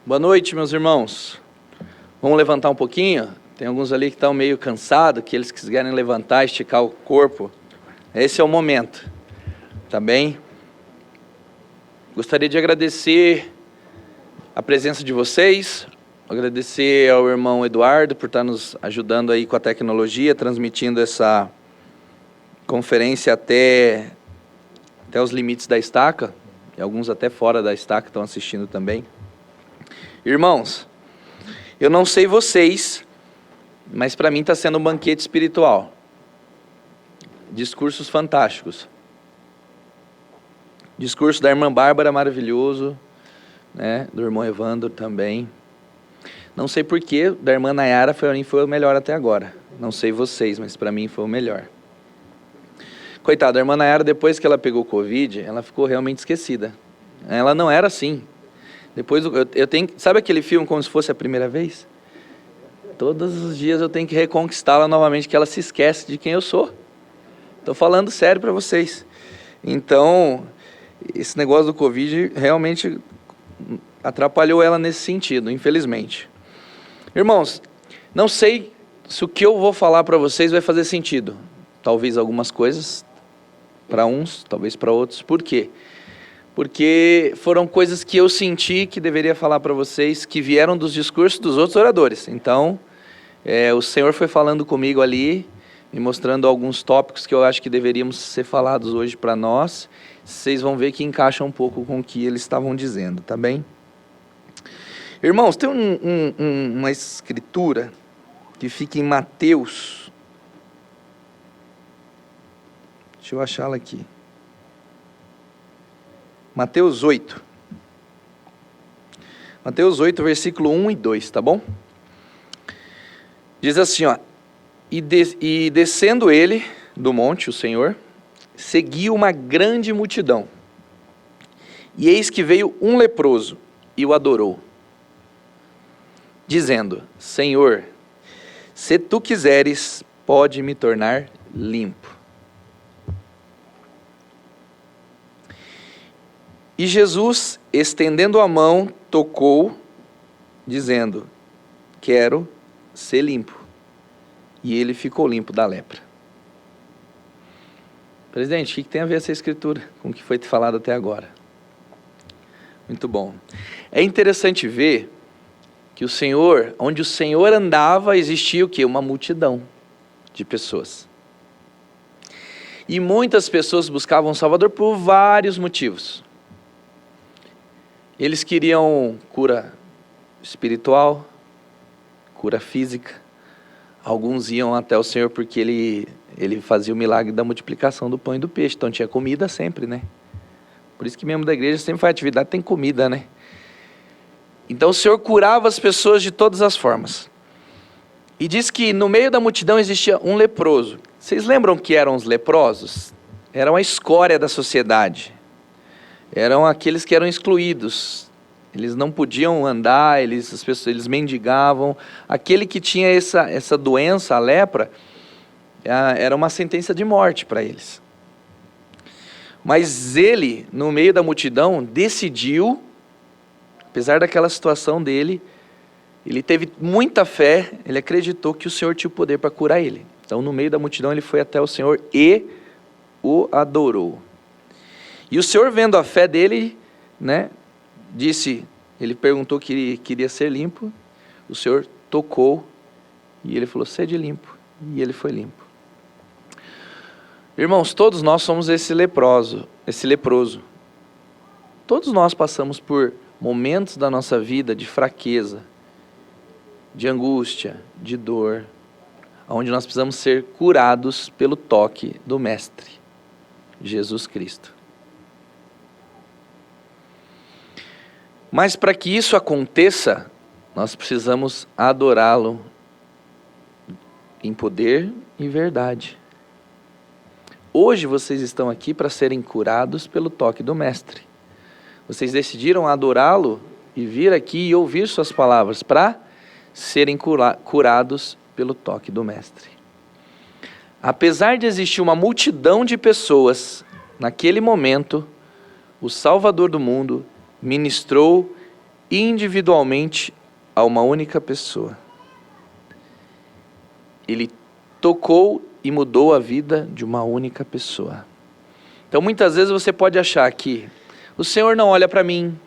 Boa noite, meus irmãos. Vamos levantar um pouquinho? Tem alguns ali que estão meio cansados, que eles quiserem levantar, esticar o corpo. Esse é o momento, tá bem? Gostaria de agradecer a presença de vocês, agradecer ao irmão Eduardo por estar nos ajudando aí com a tecnologia, transmitindo essa conferência até os limites da estaca, e alguns até fora da estaca estão assistindo também. Irmãos, eu não sei vocês, mas para mim está sendo um banquete espiritual. Discursos fantásticos. Discurso da irmã Bárbara, maravilhoso, né? Do irmão Evandro também. Não sei porquê, da irmã Nayara foi o melhor até agora. Não sei vocês, mas para mim foi o melhor. Coitada, a irmã Nayara, depois que ela pegou Covid, ela ficou realmente esquecida. Ela não era assim. Depois eu tenho, sabe aquele filme Como se fosse a primeira vez? Todos os dias eu tenho que reconquistá-la novamente, que ela se esquece de quem eu sou. Estou falando sério para vocês. Então, esse negócio do Covid realmente atrapalhou ela nesse sentido, infelizmente. Irmãos, não sei se o que eu vou falar para vocês vai fazer sentido. Talvez algumas coisas para uns, talvez para outros. Por quê? Porque foram coisas que eu senti que deveria falar para vocês, que vieram dos discursos dos outros oradores. Então, o Senhor foi falando comigo ali, me mostrando alguns tópicos que eu acho que deveríamos ser falados hoje para nós. Vocês vão ver que encaixa um pouco com o que eles estavam dizendo, tá bem? Irmãos, tem uma escritura que fica em Mateus. Deixa eu achá-la aqui. Mateus 8. Mateus 8, versículo 1 e 2, tá bom? Diz assim, ó. E descendo ele do monte, o Senhor, seguiu uma grande multidão. E eis que veio um leproso e o adorou, dizendo: Senhor, se tu quiseres, pode me tornar limpo. E Jesus, estendendo a mão, tocou, dizendo: quero ser limpo. E ele ficou limpo da lepra. Presidente, o que tem a ver essa escritura com o que foi falado até agora? Muito bom. É interessante ver que onde o Senhor andava, existia o quê? Uma multidão de pessoas. E muitas pessoas buscavam um Salvador por vários motivos. Eles queriam cura espiritual, cura física. Alguns iam até o Senhor porque ele fazia o milagre da multiplicação do pão e do peixe. Então tinha comida sempre, né? Por isso que membro da igreja sempre faz atividade, tem comida, né? Então o Senhor curava as pessoas de todas as formas. E diz que no meio da multidão existia um leproso. Vocês lembram que eram os leprosos? Eram a escória da sociedade. Eram aqueles que eram excluídos, eles não podiam andar, eles mendigavam. Aquele que tinha essa doença, a lepra, era uma sentença de morte para eles. Mas ele, no meio da multidão, decidiu, apesar daquela situação dele, ele teve muita fé, ele acreditou que o Senhor tinha o poder para curar ele. Então, no meio da multidão, ele foi até o Senhor e o adorou. E o Senhor, vendo a fé dele, né, ele perguntou que ele queria ser limpo, o Senhor tocou e ele falou: sede limpo, e ele foi limpo. Irmãos, todos nós somos esse leproso. Todos nós passamos por momentos da nossa vida de fraqueza, de angústia, de dor, onde nós precisamos ser curados pelo toque do Mestre, Jesus Cristo. Mas para que isso aconteça, nós precisamos adorá-lo em poder e verdade. Hoje vocês estão aqui para serem curados pelo toque do Mestre. Vocês decidiram adorá-lo e vir aqui e ouvir suas palavras para serem curados pelo toque do Mestre. Apesar de existir uma multidão de pessoas, naquele momento, o Salvador do mundo ministrou individualmente a uma única pessoa. Ele tocou e mudou a vida de uma única pessoa. Então muitas vezes você pode achar que o Senhor não olha para mim.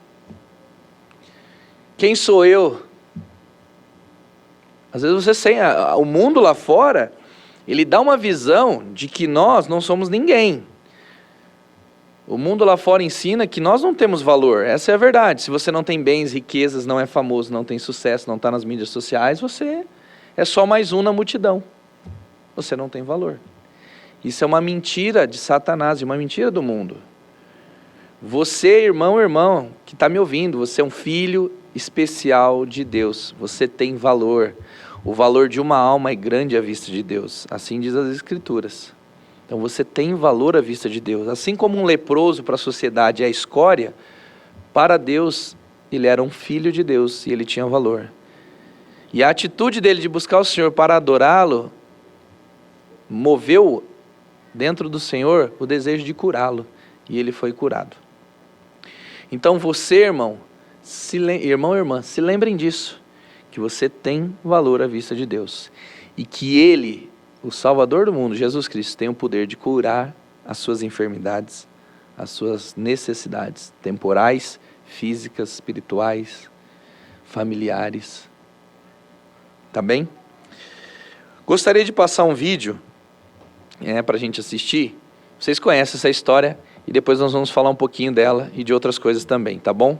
Quem sou eu? Às vezes você sem o mundo lá fora, ele dá uma visão de que nós não somos ninguém. O mundo lá fora ensina que nós não temos valor. Essa é a verdade. Se você não tem bens, riquezas, não é famoso, não tem sucesso, não está nas mídias sociais, você é só mais um na multidão. Você não tem valor. Isso é uma mentira de Satanás, uma mentira do mundo. Você, irmão, que está me ouvindo, você é um filho especial de Deus. Você tem valor. O valor de uma alma é grande à vista de Deus. Assim diz as Escrituras. Então você tem valor à vista de Deus. Assim como um leproso para a sociedade é a escória, para Deus ele era um filho de Deus e ele tinha valor. E a atitude dele de buscar o Senhor para adorá-lo, moveu dentro do Senhor o desejo de curá-lo. E ele foi curado. Então você, irmão, irmã, se lembrem disso. Que você tem valor à vista de Deus. E que Ele, o Salvador do mundo, Jesus Cristo, tem o poder de curar as suas enfermidades, as suas necessidades temporais, físicas, espirituais, familiares. Tá bem? Gostaria de passar um vídeo para a gente assistir. Vocês conhecem essa história e depois nós vamos falar um pouquinho dela e de outras coisas também, tá bom?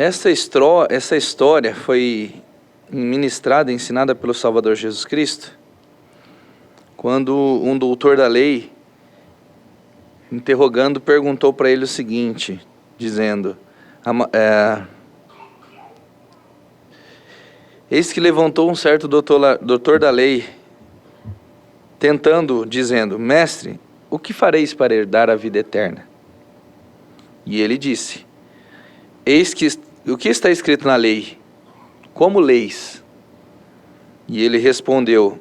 Essa história foi ministrada, ensinada pelo Salvador Jesus Cristo, quando um doutor da lei, interrogando, perguntou para ele o seguinte, dizendo: eis que levantou um certo doutor da lei, dizendo: mestre, o que fareis para herdar a vida eterna? E ele disse: eis que o que está escrito na lei? Como leis? E ele respondeu: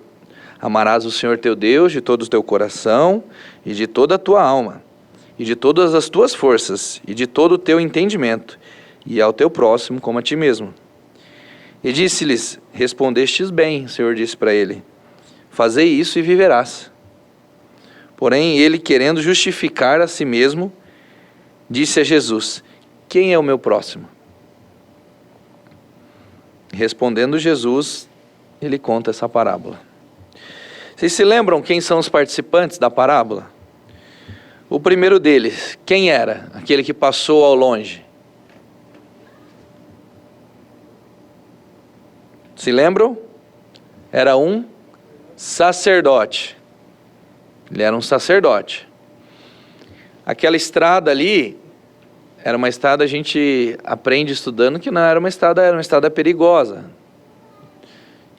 amarás o Senhor teu Deus de todo o teu coração, e de toda a tua alma, e de todas as tuas forças, e de todo o teu entendimento, e ao teu próximo como a ti mesmo. E disse-lhes: respondestes bem. O Senhor disse para ele: fazei isso e viverás. Porém, ele, querendo justificar a si mesmo, disse a Jesus: quem é o meu próximo? Respondendo Jesus, ele conta essa parábola. Vocês se lembram quem são os participantes da parábola? O primeiro deles, quem era? Aquele que passou ao longe. Se lembram? Era um sacerdote. Ele era um sacerdote. Aquela estrada ali, era uma estrada, a gente aprende estudando que não era uma estrada perigosa.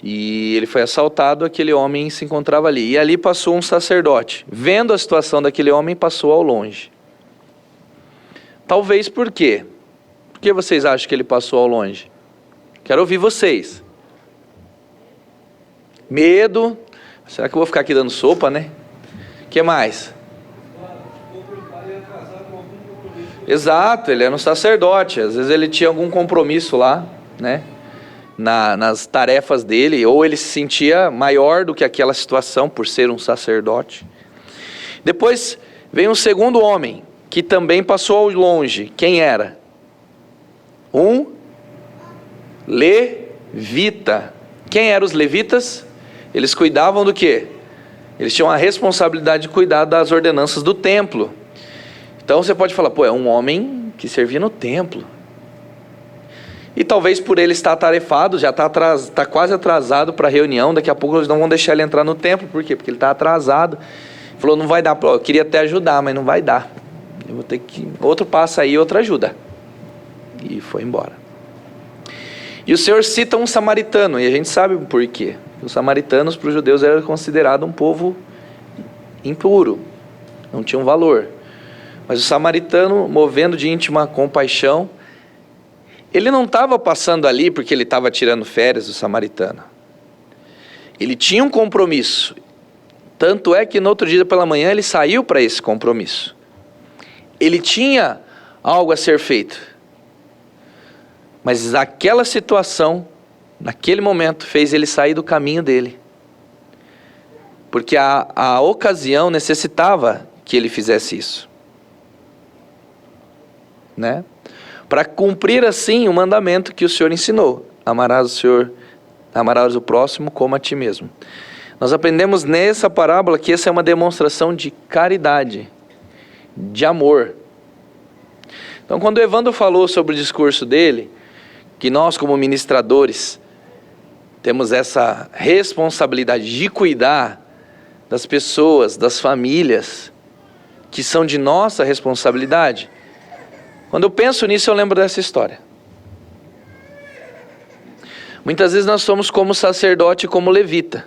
E ele foi assaltado, aquele homem se encontrava ali. E ali passou um sacerdote. Vendo a situação daquele homem, passou ao longe. Talvez por quê? Por que vocês acham que ele passou ao longe? Quero ouvir vocês. Medo. Será que eu vou ficar aqui dando sopa, né? O que mais? Exato, ele era um sacerdote. Às vezes ele tinha algum compromisso lá, né? Nas tarefas dele, ou ele se sentia maior do que aquela situação por ser um sacerdote. Depois vem um segundo homem, que também passou ao longe. Quem era? Um levita. Quem eram os levitas? Eles cuidavam do quê? Eles tinham a responsabilidade de cuidar das ordenanças do templo. Então você pode falar, é um homem que servia no templo. E talvez por ele estar atarefado, já está quase atrasado para a reunião, daqui a pouco eles não vão deixar ele entrar no templo. Por quê? Porque ele está atrasado. Ele falou, não vai dar, eu queria até ajudar, mas não vai dar. Eu vou ter que, outro passa aí, outra ajuda. E foi embora. E o Senhor cita um samaritano, e a gente sabe por quê. Os samaritanos para os judeus eram considerados um povo impuro, não tinham valor. Mas o samaritano, movendo de íntima compaixão, ele não estava passando ali porque ele estava tirando férias do samaritano. Ele tinha um compromisso. Tanto é que no outro dia pela manhã ele saiu para esse compromisso. Ele tinha algo a ser feito. Mas aquela situação, naquele momento, fez ele sair do caminho dele. Porque a ocasião necessitava que ele fizesse isso. Né? Para cumprir assim o mandamento que o Senhor ensinou: amarás o próximo como a ti mesmo. Nós aprendemos nessa parábola que essa é uma demonstração de caridade, de amor. Então quando o Evandro falou sobre o discurso dele, que nós como ministradores temos essa responsabilidade de cuidar das pessoas, das famílias, que são de nossa responsabilidade. Quando eu penso nisso, eu lembro dessa história. Muitas vezes nós somos como sacerdote e como levita.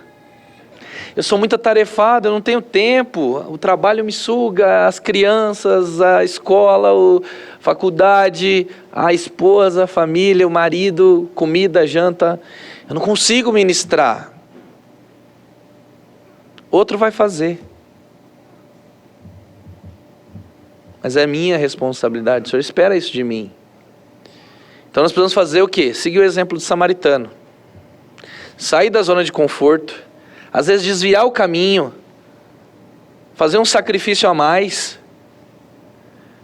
Eu sou muito atarefado, eu não tenho tempo, o trabalho me suga, as crianças, a escola, a faculdade, a esposa, a família, o marido, comida, janta. Eu não consigo ministrar. Outro vai fazer. Mas é minha responsabilidade, o Senhor espera isso de mim. Então nós precisamos fazer o quê? Seguir o exemplo do samaritano. Sair da zona de conforto, às vezes desviar o caminho, fazer um sacrifício a mais,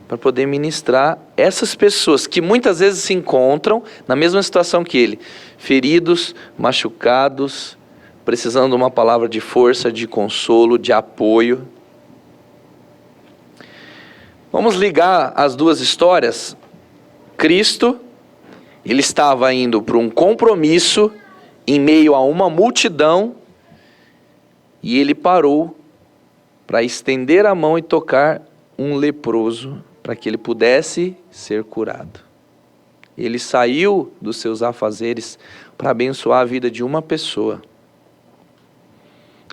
para poder ministrar essas pessoas que muitas vezes se encontram na mesma situação que ele, feridos, machucados, precisando de uma palavra de força, de consolo, de apoio. Vamos ligar as duas histórias, Cristo Ele estava indo para um compromisso em meio a uma multidão e ele parou para estender a mão e tocar um leproso para que ele pudesse ser curado. Ele saiu dos seus afazeres para abençoar a vida de uma pessoa.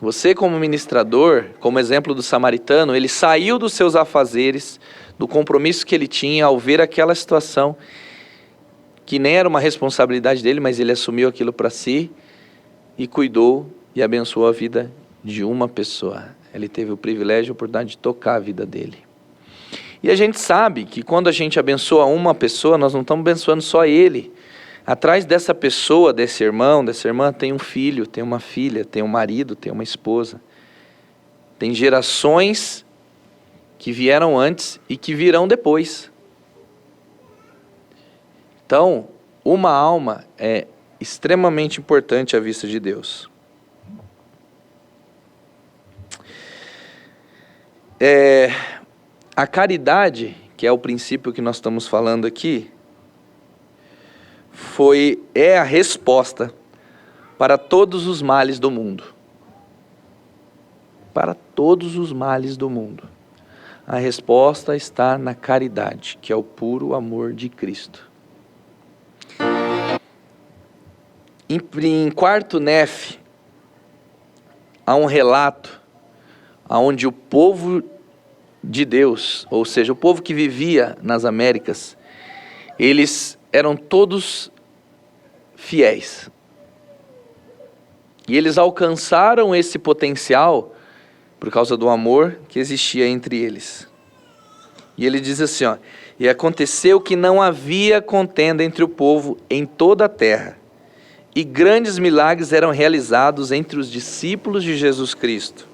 Você, como ministrador, como exemplo do samaritano, ele saiu dos seus afazeres, do compromisso que ele tinha ao ver aquela situação, que nem era uma responsabilidade dele, mas ele assumiu aquilo para si e cuidou e abençoou a vida de uma pessoa. Ele teve o privilégio e a oportunidade de tocar a vida dele. E a gente sabe que quando a gente abençoa uma pessoa, nós não estamos abençoando só ele. Atrás dessa pessoa, desse irmão, dessa irmã, tem um filho, tem uma filha, tem um marido, tem uma esposa. Tem gerações que vieram antes e que virão depois. Então, uma alma é extremamente importante à vista de Deus. A caridade, que é o princípio que nós estamos falando aqui, é a resposta para todos os males do mundo. Para todos os males do mundo. A resposta está na caridade, que é o puro amor de Cristo. Em Quarto Nef, há um relato onde o povo de Deus, ou seja, o povo que vivia nas Américas, eles eram todos fiéis. E eles alcançaram esse potencial por causa do amor que existia entre eles. E ele diz assim, ó: e aconteceu que não havia contenda entre o povo em toda a terra, e grandes milagres eram realizados entre os discípulos de Jesus Cristo.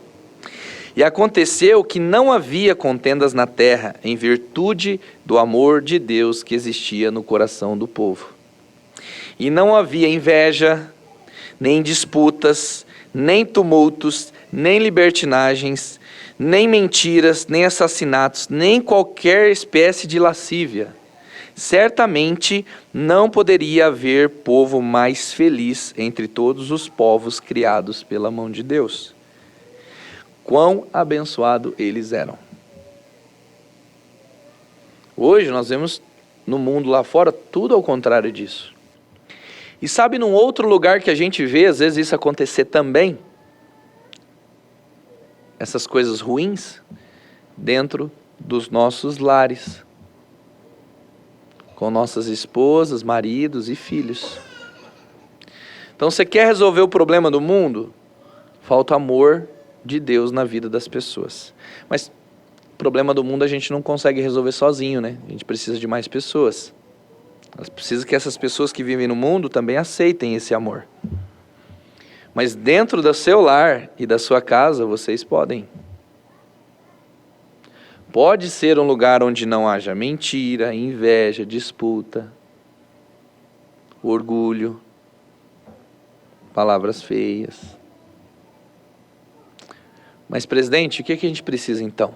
E aconteceu que não havia contendas na terra, em virtude do amor de Deus que existia no coração do povo. E não havia inveja, nem disputas, nem tumultos, nem libertinagens, nem mentiras, nem assassinatos, nem qualquer espécie de lascívia. Certamente não poderia haver povo mais feliz entre todos os povos criados pela mão de Deus. Quão abençoados eles eram. Hoje nós vemos no mundo lá fora tudo ao contrário disso. E sabe num outro lugar que a gente vê às vezes isso acontecer também? Essas coisas ruins dentro dos nossos lares. Com nossas esposas, maridos e filhos. Então você quer resolver o problema do mundo? Falta amor de Deus na vida das pessoas. Mas o problema do mundo a gente não consegue resolver sozinho, né? A gente precisa de mais pessoas. Nós precisamos que essas pessoas que vivem no mundo também aceitem esse amor. Mas dentro do seu lar e da sua casa, vocês podem. Pode ser um lugar onde não haja mentira, inveja, disputa, orgulho, palavras feias. Mas, presidente, o que a gente precisa então?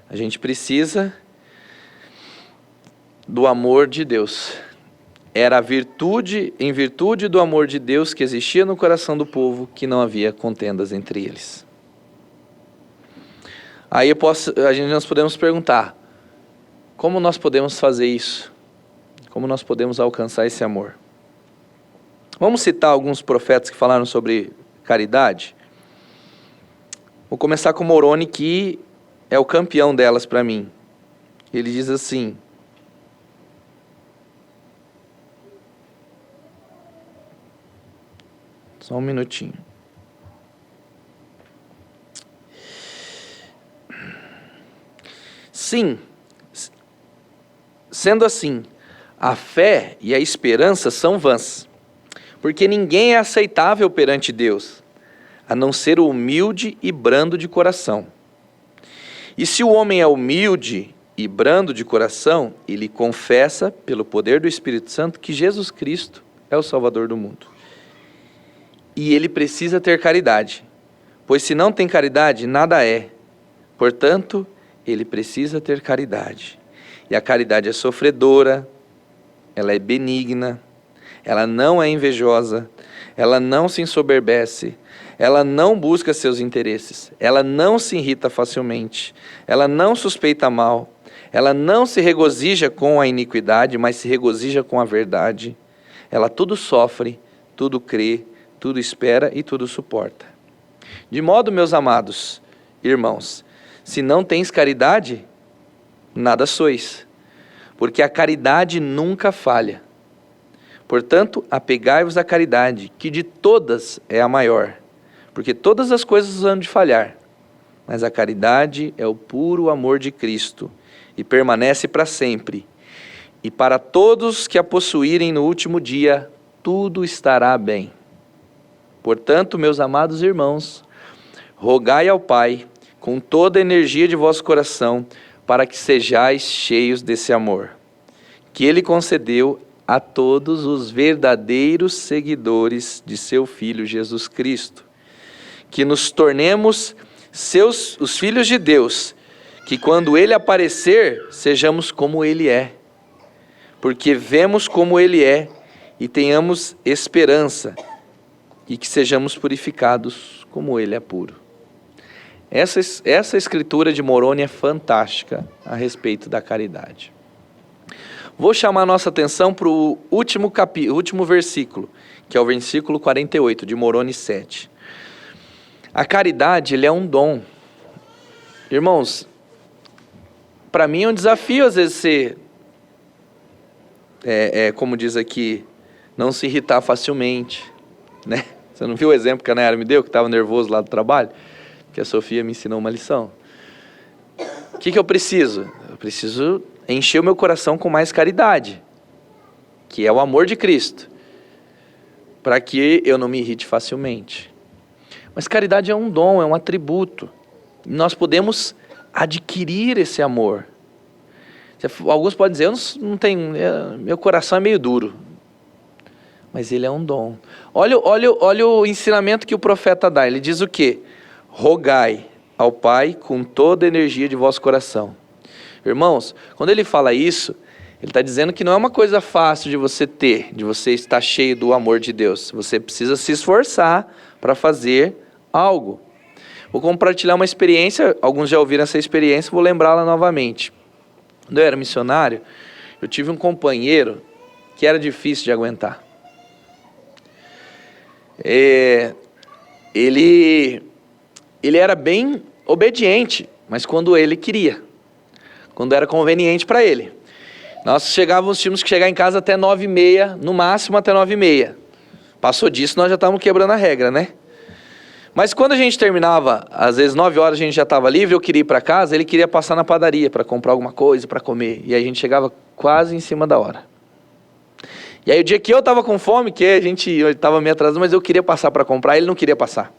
A gente precisa do amor de Deus. Era em virtude do amor de Deus que existia no coração do povo, que não havia contendas entre eles. Aí nós podemos perguntar, como nós podemos fazer isso? Como nós podemos alcançar esse amor? Vamos citar alguns profetas que falaram sobre caridade? Vou começar com Moroni, que é o campeão delas para mim. Ele diz assim: só um minutinho. Sim, sendo assim, a fé e a esperança são vãs, porque ninguém é aceitável perante Deus, a não ser o humilde e brando de coração. E se o homem é humilde e brando de coração, ele confessa, pelo poder do Espírito Santo, que Jesus Cristo é o Salvador do mundo. E ele precisa ter caridade, pois se não tem caridade, nada é. Portanto, ele precisa ter caridade. E a caridade é sofredora, ela é benigna, ela não é invejosa, ela não se ensoberbece, ela não busca seus interesses, ela não se irrita facilmente, ela não suspeita mal, ela não se regozija com a iniquidade, mas se regozija com a verdade. Ela tudo sofre, tudo crê, tudo espera e tudo suporta. De modo, meus amados irmãos, se não tens caridade, nada sois, porque a caridade nunca falha. Portanto, apegai-vos à caridade, que de todas é a maior, porque todas as coisas hão de falhar, mas a caridade é o puro amor de Cristo, e permanece para sempre. E para todos que a possuírem no último dia, tudo estará bem. Portanto, meus amados irmãos, rogai ao Pai, com toda a energia de vosso coração, para que sejais cheios desse amor, que Ele concedeu a todos os verdadeiros seguidores de seu Filho Jesus Cristo, que nos tornemos os filhos de Deus, que quando Ele aparecer, sejamos como Ele é, porque vemos como Ele é e tenhamos esperança, e que sejamos purificados como Ele é puro. Essa escritura de Moroni é fantástica a respeito da caridade. Vou chamar nossa atenção para o último versículo, que é o versículo 48 de Moroni 7. A caridade, ele é um dom. Irmãos, para mim é um desafio às vezes ser, como diz aqui, não se irritar facilmente, né? Você não viu o exemplo que a Nayara me deu, que estava nervoso lá do trabalho? Que a Sofia me ensinou uma lição. O que eu preciso? Eu preciso encher o meu coração com mais caridade, que é o amor de Cristo, para que eu não me irrite facilmente. Mas caridade é um dom, é um atributo. Nós podemos adquirir esse amor. Alguns podem dizer, eu não tenho, meu coração é meio duro. Mas ele é um dom. Olha o ensinamento que o profeta dá. Ele diz o quê? Rogai ao Pai com toda a energia de vosso coração. Irmãos, quando ele fala isso, ele está dizendo que não é uma coisa fácil de você ter, de você estar cheio do amor de Deus. Você precisa se esforçar para fazer algo. Vou compartilhar uma experiência, alguns já ouviram essa experiência, vou lembrá-la novamente. Quando eu era missionário, eu tive um companheiro que era difícil de aguentar. Ele era bem obediente, mas quando ele queria, quando era conveniente para ele. Nós tínhamos que chegar em casa até 9h30, no máximo até 9h30. Passou disso, nós já estávamos quebrando a regra, né? Mas quando a gente terminava, às vezes 9 horas a gente já estava livre, eu queria ir para casa, ele queria passar na padaria para comprar alguma coisa, para comer. E aí a gente chegava quase em cima da hora. E aí o dia que eu estava com fome, que eu estava meio atrasado, mas eu queria passar para comprar, ele não queria passar.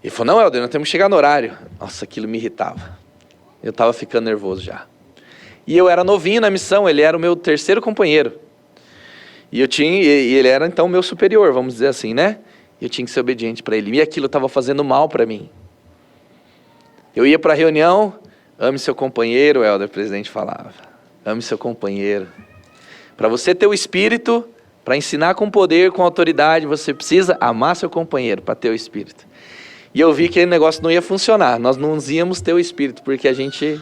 Ele falou, não, Helder, nós temos que chegar no horário. Nossa, aquilo me irritava. Eu estava ficando nervoso já. E eu era novinho na missão, ele era o meu terceiro companheiro. E ele era então o meu superior, vamos dizer assim, né? Eu tinha que ser obediente para ele. E aquilo estava fazendo mal para mim. Eu ia para a reunião, ame seu companheiro, o Helder, o presidente falava. Ame seu companheiro. Para você ter o espírito, para ensinar com poder, com autoridade, você precisa amar seu companheiro para ter o espírito. E eu vi que aquele negócio não ia funcionar. Nós não íamos ter o espírito, porque a gente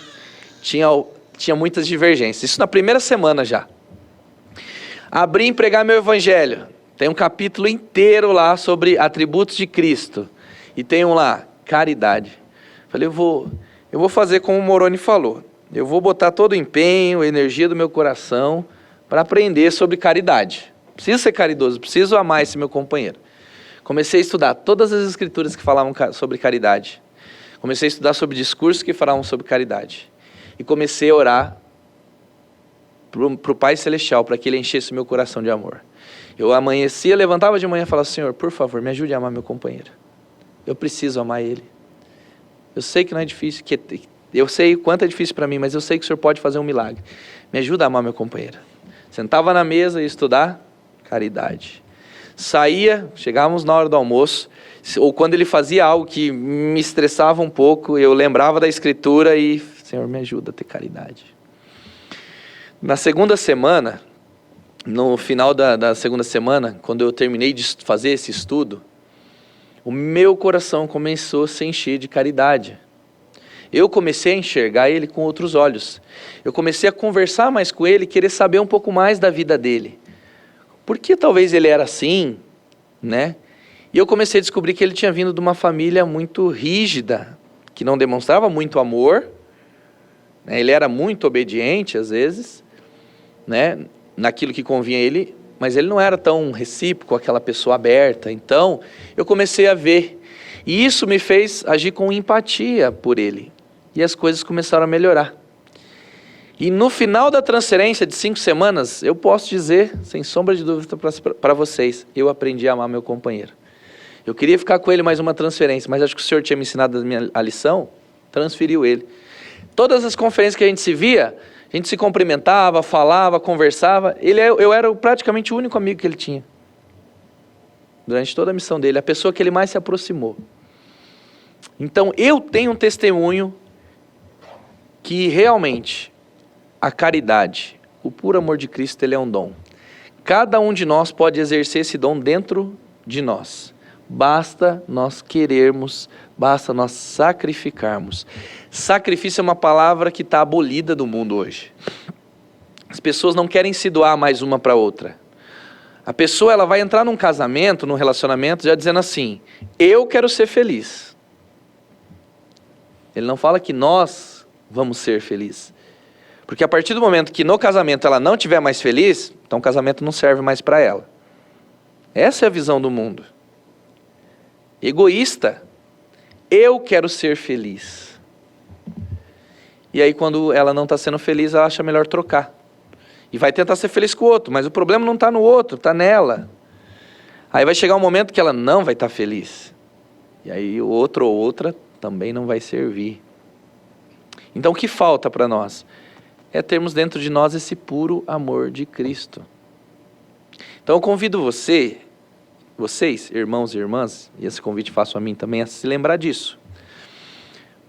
tinha muitas divergências. Isso na primeira semana já. Abri e pregar meu evangelho. Tem um capítulo inteiro lá sobre atributos de Cristo. E tem um lá, caridade. Falei, eu vou fazer como o Moroni falou. Eu vou botar todo o empenho, a energia do meu coração para aprender sobre caridade. Preciso ser caridoso, preciso amar esse meu companheiro. Comecei a estudar todas as escrituras que falavam sobre caridade. Comecei a estudar sobre discursos que falavam sobre caridade. E comecei a orar para o Pai Celestial, para que Ele enchesse o meu coração de amor. Eu amanhecia, levantava de manhã e falava, Senhor, por favor, me ajude a amar meu companheiro. Eu preciso amar ele. Eu sei que não é difícil, eu sei o quanto é difícil para mim, mas eu sei que o Senhor pode fazer um milagre. Me ajuda a amar meu companheiro. Sentava na mesa e estudar, caridade. Saía, chegávamos na hora do almoço, ou quando ele fazia algo que me estressava um pouco, eu lembrava da escritura e, Senhor, me ajuda a ter caridade. Na segunda semana, no final da segunda semana, quando eu terminei de fazer esse estudo, o meu coração começou a se encher de caridade. Eu comecei a enxergar ele com outros olhos. Eu comecei a conversar mais com ele, querer saber um pouco mais da vida dele. Por que talvez ele era assim, né? E eu comecei a descobrir que ele tinha vindo de uma família muito rígida, que não demonstrava muito amor, né? Ele era muito obediente às vezes, né? Naquilo que convinha a ele, mas ele não era tão recíproco, aquela pessoa aberta. Então, eu comecei a ver. E isso me fez agir com empatia por ele. E as coisas começaram a melhorar. E no final da transferência de 5 semanas, eu posso dizer, sem sombra de dúvida para vocês, eu aprendi a amar meu companheiro. Eu queria ficar com ele mais uma transferência, mas acho que o Senhor tinha me ensinado a lição, transferiu ele. Todas as conferências que a gente se via, a gente se cumprimentava, falava, conversava. Eu era praticamente o único amigo que ele tinha. Durante toda a missão dele, a pessoa que ele mais se aproximou. Então, eu tenho um testemunho que realmente a caridade, o puro amor de Cristo, ele é um dom. Cada um de nós pode exercer esse dom dentro de nós. Basta nós querermos, basta nós sacrificarmos. Sacrifício é uma palavra que está abolida do mundo hoje. As pessoas não querem se doar mais uma para outra. A pessoa ela vai entrar num casamento, num relacionamento, já dizendo assim, eu quero ser feliz. Ele não fala que nós vamos ser felizes. Porque a partir do momento que no casamento ela não estiver mais feliz, então o casamento não serve mais para ela. Essa é a visão do mundo. Egoísta. Eu quero ser feliz. E aí quando ela não está sendo feliz, ela acha melhor trocar. E vai tentar ser feliz com o outro, mas o problema não está no outro, está nela. Aí vai chegar um momento que ela não vai estar feliz. E aí o outro ou outra também não vai servir. Então o que falta para nós? É termos dentro de nós esse puro amor de Cristo. Então eu convido vocês, irmãos e irmãs, e esse convite faço a mim também, a se lembrar disso.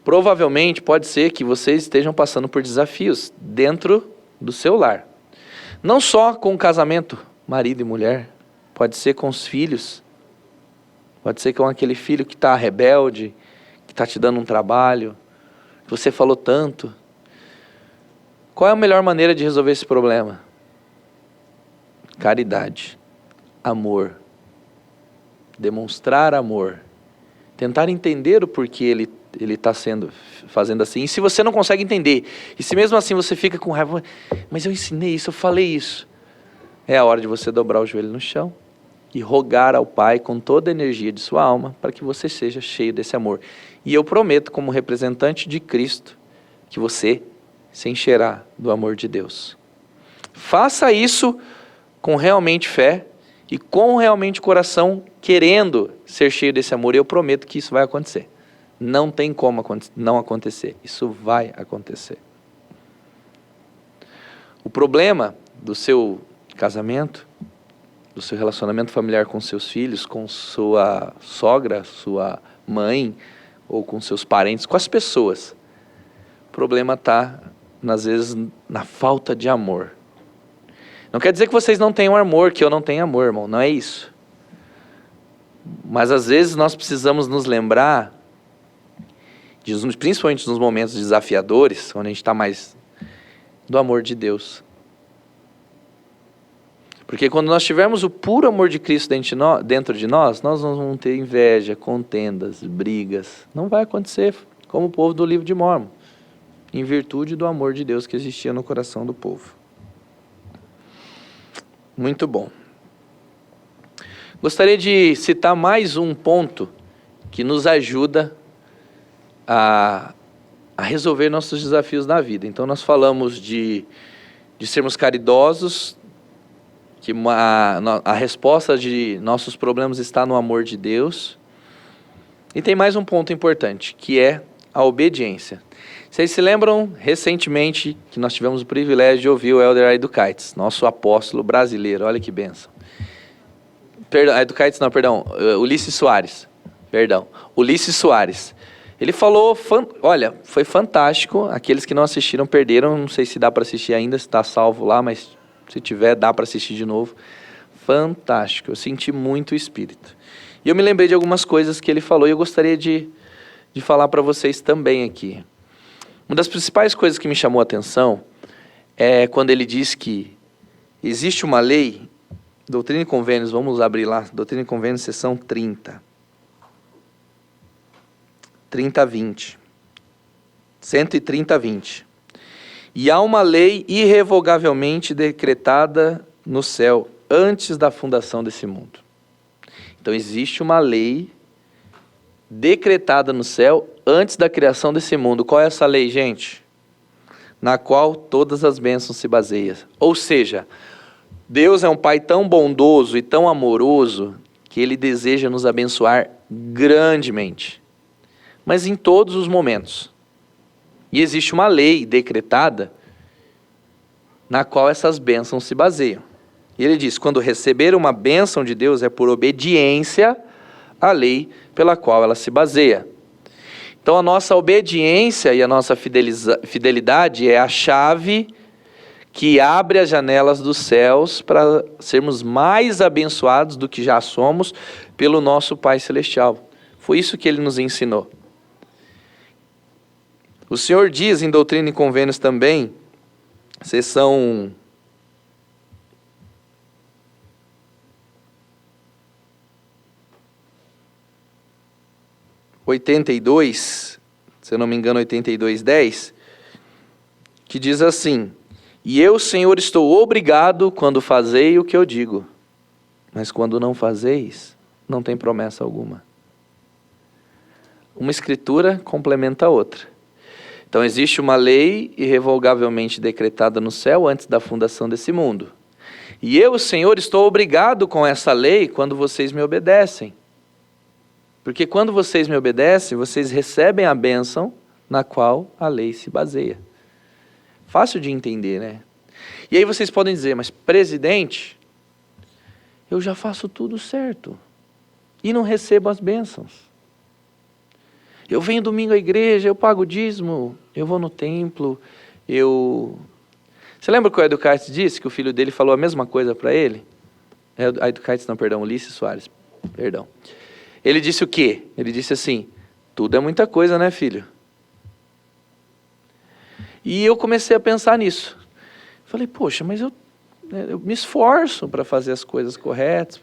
Provavelmente pode ser que vocês estejam passando por desafios dentro do seu lar. Não só com o casamento, marido e mulher, pode ser com os filhos, pode ser com aquele filho que está rebelde, que está te dando um trabalho, que você falou tanto. Qual é a melhor maneira de resolver esse problema? Caridade, amor, demonstrar amor, tentar entender o porquê ele está fazendo assim. E se você não consegue entender, e se mesmo assim você fica com raiva, mas eu ensinei isso, eu falei isso, é a hora de você dobrar o joelho no chão e rogar ao Pai com toda a energia de sua alma para que você seja cheio desse amor. E eu prometo, como representante de Cristo, que você se encherá do amor de Deus. Faça isso com realmente fé e com realmente coração querendo ser cheio desse amor. E eu prometo que isso vai acontecer. Não tem como não acontecer. Isso vai acontecer. O problema do seu casamento, do seu relacionamento familiar com seus filhos, com sua sogra, sua mãe, ou com seus parentes, com as pessoas. O problema está, às vezes, na falta de amor. Não quer dizer que vocês não tenham amor, que eu não tenho amor, irmão, não é isso. Mas às vezes nós precisamos nos lembrar, principalmente nos momentos desafiadores, quando a gente está mais do amor de Deus. Porque quando nós tivermos o puro amor de Cristo dentro de nós, nós não vamos ter inveja, contendas, brigas. Não vai acontecer como o povo do livro de Mórmon, em virtude do amor de Deus que existia no coração do povo. Muito bom. Gostaria de citar mais um ponto que nos ajuda a resolver nossos desafios na vida. Então nós falamos de sermos caridosos, que a resposta de nossos problemas está no amor de Deus. E tem mais um ponto importante, que é a obediência. Vocês se lembram recentemente que nós tivemos o privilégio de ouvir o Elder Aido Kites, nosso apóstolo brasileiro, olha que bênção. Ulisses Soares. Ulisses Soares. Ele falou, olha, foi fantástico, aqueles que não assistiram perderam, não sei se dá para assistir ainda, se está salvo lá, mas Se tiver, dá para assistir de novo. Fantástico, eu senti muito o Espírito. E eu me lembrei de algumas coisas que ele falou e eu gostaria de falar para vocês também aqui. Uma das principais coisas que me chamou a atenção é quando ele diz que existe uma lei, Doutrina e Convênios, vamos abrir lá, Doutrina e Convênios, seção 30. 30:20. 130:20. E há uma lei irrevogavelmente decretada no céu, antes da fundação desse mundo. Então existe uma lei decretada no céu, antes da criação desse mundo. Qual é essa lei, gente? Na qual todas as bênçãos se baseiam. Ou seja, Deus é um Pai tão bondoso e tão amoroso que Ele deseja nos abençoar grandemente, mas em todos os momentos. E existe uma lei decretada na qual essas bênçãos se baseiam. E ele diz, quando receber uma bênção de Deus é por obediência à lei pela qual ela se baseia. Então a nossa obediência e a nossa fidelidade é a chave que abre as janelas dos céus para sermos mais abençoados do que já somos pelo nosso Pai Celestial. Foi isso que ele nos ensinou. O Senhor diz em Doutrina e Convênios também, seção 82, se eu não me engano 82:10, que diz assim, e eu, Senhor, estou obrigado quando fazei o que eu digo, mas quando não fazeis, não tem promessa alguma. Uma escritura complementa a outra. Então existe uma lei irrevogavelmente decretada no céu antes da fundação desse mundo. E eu, Senhor, estou obrigado com essa lei quando vocês me obedecem. Porque quando vocês me obedecem, vocês recebem a bênção na qual a lei se baseia. Fácil de entender, né? E aí vocês podem dizer, mas presidente, eu já faço tudo certo e não recebo as bênçãos. Eu venho domingo à igreja, eu pago o dízimo, eu vou no templo, Você lembra que o Educartes disse que o filho dele falou a mesma coisa para ele? Ulisses Soares, perdão. Ele disse o quê? Ele disse assim, tudo é muita coisa, né, filho? E eu comecei a pensar nisso. Falei, poxa, mas eu me esforço para fazer as coisas corretas,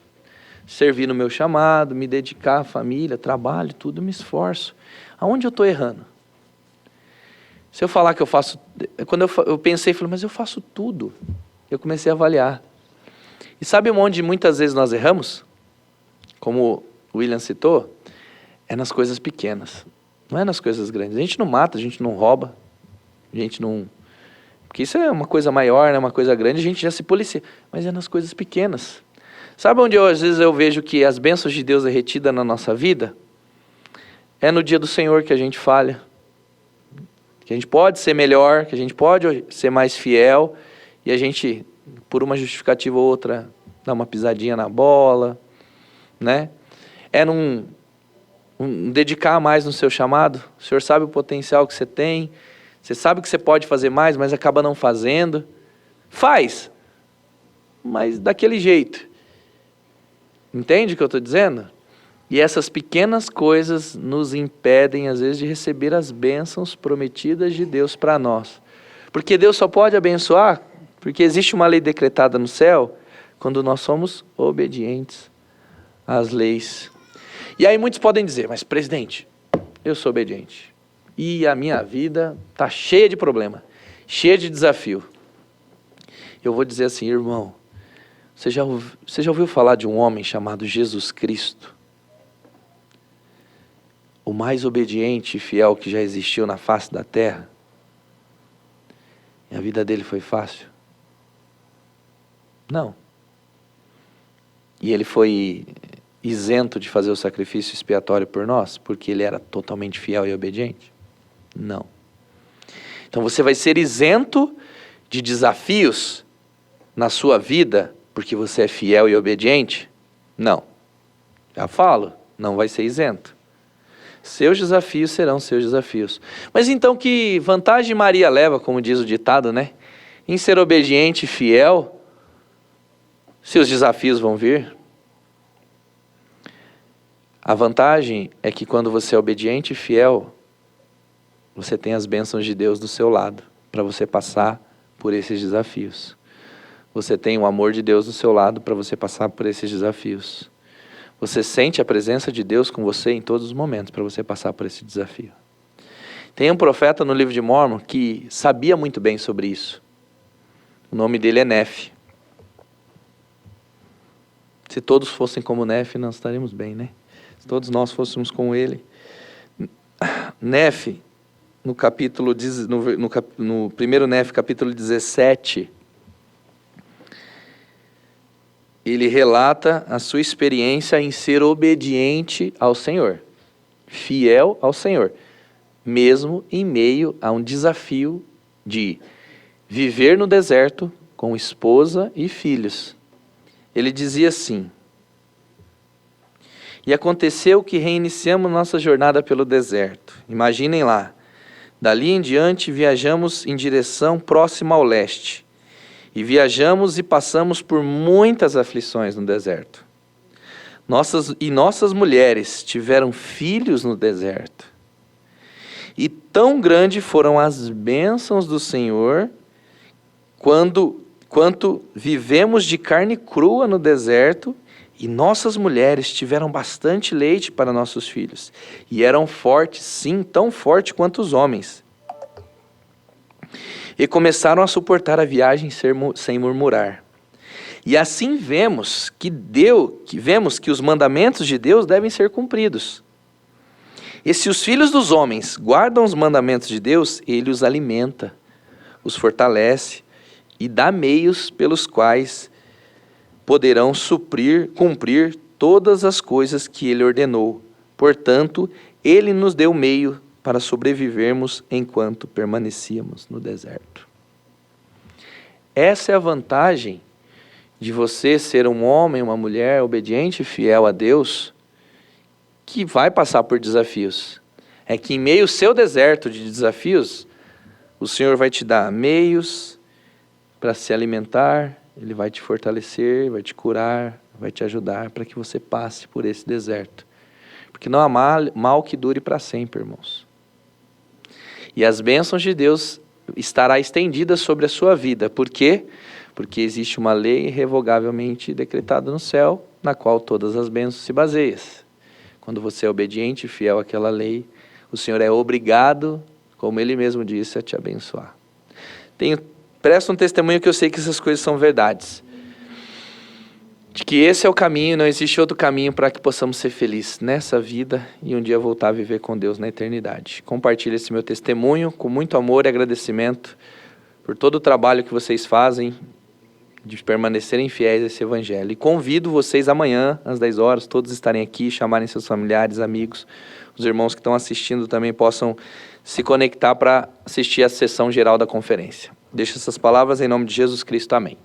servir no meu chamado, me dedicar à família, trabalho, tudo, eu me esforço. Aonde eu estou errando? Se eu falar que eu faço... Quando eu pensei, falei, mas eu faço tudo. Eu comecei a avaliar. E sabe onde muitas vezes nós erramos? Como o William citou, é nas coisas pequenas. Não é nas coisas grandes. A gente não mata, a gente não rouba, a gente não... Porque isso é uma coisa maior, né? Uma coisa grande, a gente já se policia. Mas é nas coisas pequenas. Sabe onde às vezes eu vejo que as bênçãos de Deus é retida na nossa vida? É no dia do Senhor que a gente falha. Que a gente pode ser melhor, que a gente pode ser mais fiel, e a gente, por uma justificativa ou outra, dá uma pisadinha na bola, né? É num dedicar mais no seu chamado. O Senhor sabe o potencial que você tem, você sabe que você pode fazer mais, mas acaba não fazendo. Faz, mas daquele jeito. Entende o que eu estou dizendo? E essas pequenas coisas nos impedem, às vezes, de receber as bênçãos prometidas de Deus para nós. Porque Deus só pode abençoar, porque existe uma lei decretada no céu, quando nós somos obedientes às leis. E aí muitos podem dizer, mas presidente, eu sou obediente. E a minha vida está cheia de problema, cheia de desafio. Eu vou dizer assim, irmão, você já ouviu falar de um homem chamado Jesus Cristo? O mais obediente e fiel que já existiu na face da terra? E a vida dele foi fácil? Não. E ele foi isento de fazer o sacrifício expiatório por nós, porque ele era totalmente fiel e obediente? Não. Então você vai ser isento de desafios na sua vida, porque você é fiel e obediente? Não. Já falo, não vai ser isento. Seus desafios serão seus desafios. Mas então que vantagem Maria leva, como diz o ditado, né? Em ser obediente e fiel se os desafios vão vir, a vantagem é que quando você é obediente e fiel, você tem as bênçãos de Deus do seu lado, para você passar por esses desafios. Você tem o amor de Deus do seu lado para você passar por esses desafios. Você sente a presença de Deus com você em todos os momentos para você passar por esse desafio. Tem um profeta no livro de Mórmon que sabia muito bem sobre isso. O nome dele é Nefe. Se todos fossem como Nefe, nós estaríamos bem, né? Se todos nós fôssemos como ele. Nefe, no primeiro Nefe, capítulo 17, ele relata a sua experiência em ser obediente ao Senhor, fiel ao Senhor, mesmo em meio a um desafio de viver no deserto com esposa e filhos. Ele dizia assim: e aconteceu que reiniciamos nossa jornada pelo deserto. Imaginem lá, dali em diante viajamos em direção próxima ao leste. E viajamos e passamos por muitas aflições no deserto. Nossas mulheres tiveram filhos no deserto. E tão grande foram as bênçãos do Senhor, quanto vivemos de carne crua no deserto, e nossas mulheres tiveram bastante leite para nossos filhos. E eram fortes, sim, tão fortes quanto os homens. E começaram a suportar a viagem sem murmurar. E assim vemos que os mandamentos de Deus devem ser cumpridos. E se os filhos dos homens guardam os mandamentos de Deus, Ele os alimenta, os fortalece e dá meios pelos quais poderão cumprir todas as coisas que Ele ordenou. Portanto, Ele nos deu meio para sobrevivermos enquanto permanecíamos no deserto. Essa é a vantagem de você ser um homem, uma mulher obediente e fiel a Deus, que vai passar por desafios. É que em meio ao seu deserto de desafios, o Senhor vai te dar meios para se alimentar, Ele vai te fortalecer, vai te curar, vai te ajudar para que você passe por esse deserto. Porque não há mal que dure para sempre, irmãos. E as bênçãos de Deus estará estendidas sobre a sua vida. Por quê? Porque existe uma lei irrevogavelmente decretada no céu, na qual todas as bênçãos se baseiam. Quando você é obediente e fiel àquela lei, o Senhor é obrigado, como Ele mesmo disse, a te abençoar. Presta um testemunho que eu sei que essas coisas são verdades. De que esse é o caminho, não existe outro caminho para que possamos ser felizes nessa vida e um dia voltar a viver com Deus na eternidade. Compartilhe esse meu testemunho com muito amor e agradecimento por todo o trabalho que vocês fazem de permanecerem fiéis a esse evangelho. E convido vocês amanhã, às 10 horas, todos estarem aqui, chamarem seus familiares, amigos, os irmãos que estão assistindo também possam se conectar para assistir a sessão geral da conferência. Deixo essas palavras em nome de Jesus Cristo. Amém.